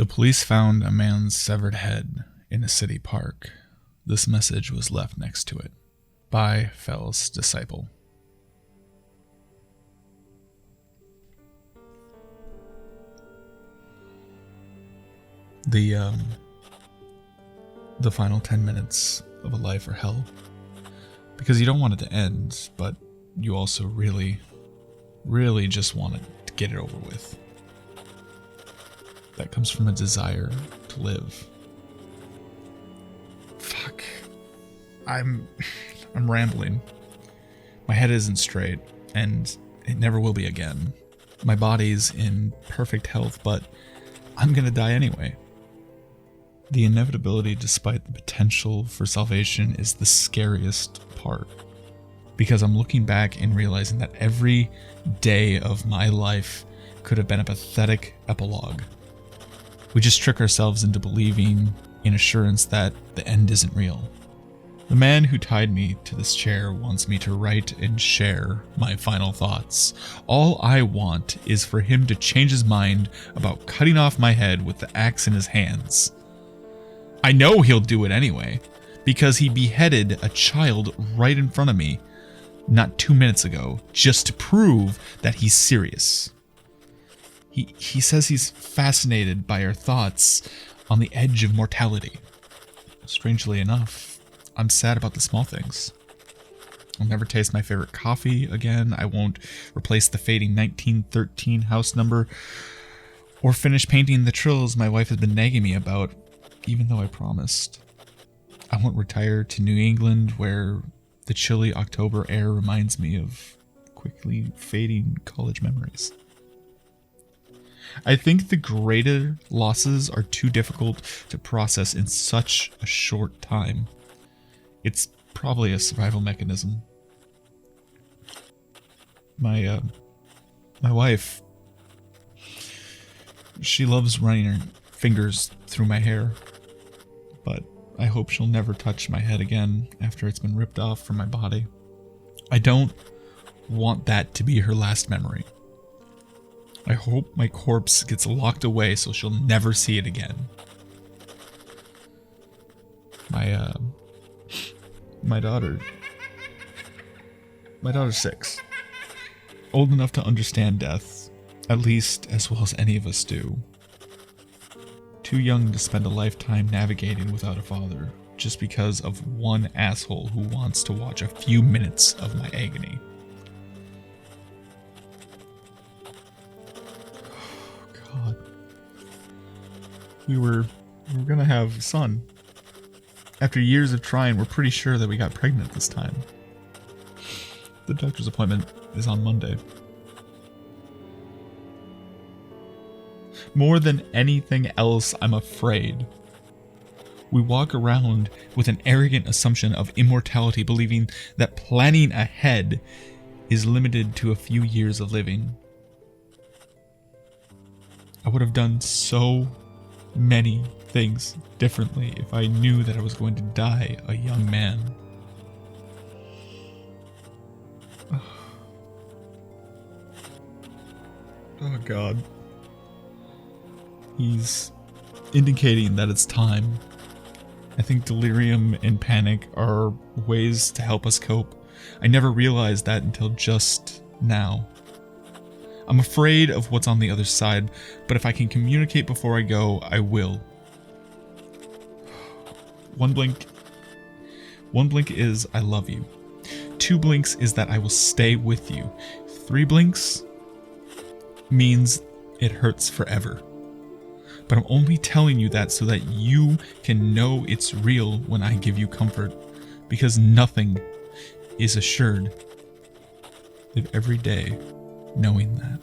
The police found a man's severed head in a city park. This message was left next to it. By Fell's disciple. The final 10 minutes of a life are hell. Because you don't want it to end, but you also really just want to get it over with. That comes from a desire to live. Fuck. I'm rambling. My head isn't straight, and it never will be again. My body's in perfect health, but I'm gonna die anyway. The inevitability, despite the potential for salvation, is the scariest part. Because I'm looking back and realizing that every day of my life could have been a pathetic epilogue. We just trick ourselves into believing in assurance that the end isn't real. The man who tied me to this chair wants me to write and share my final thoughts. All I want is for him to change his mind about cutting off my head with the axe in his hands. I know he'll do it anyway, because he beheaded a child right in front of me not 2 minutes ago, just to prove that he's serious. He says he's fascinated by our thoughts on the edge of mortality. Strangely enough, I'm sad about the small things. I'll never taste my favorite coffee again. I won't replace the fading 1913 house number or finish painting the trills my wife has been nagging me about, even though I promised. I won't retire to New England, where the chilly October air reminds me of quickly fading college memories. I think the greater losses are too difficult to process in such a short time. It's probably a survival mechanism. My wife, she loves running her fingers through my hair, but I hope she'll never touch my head again after it's been ripped off from my body. I don't want that to be her last memory. I hope my corpse gets locked away so she'll never see it again. My daughter's 6. Old enough to understand death, at least as well as any of us do. Too young to spend a lifetime navigating without a father, just because of one asshole who wants to watch a few minutes of my agony. God. We were gonna have a son. After years of trying, we're pretty sure that we got pregnant this time. The doctor's appointment is on Monday. More than anything else, I'm afraid. We walk around with an arrogant assumption of immortality, believing that planning ahead is limited to a few years of living. I would have done so many things differently if I knew that I was going to die a young man. Oh God. He's indicating that it's time. I think delirium and panic are ways to help us cope. I never realized that until just now. I'm afraid of what's on the other side, but if I can communicate before I go, I will. One blink is I love you. 2 blinks is that I will stay with you. 3 blinks means it hurts forever. But I'm only telling you that so that you can know it's real when I give you comfort, because nothing is assured. Live every day knowing that.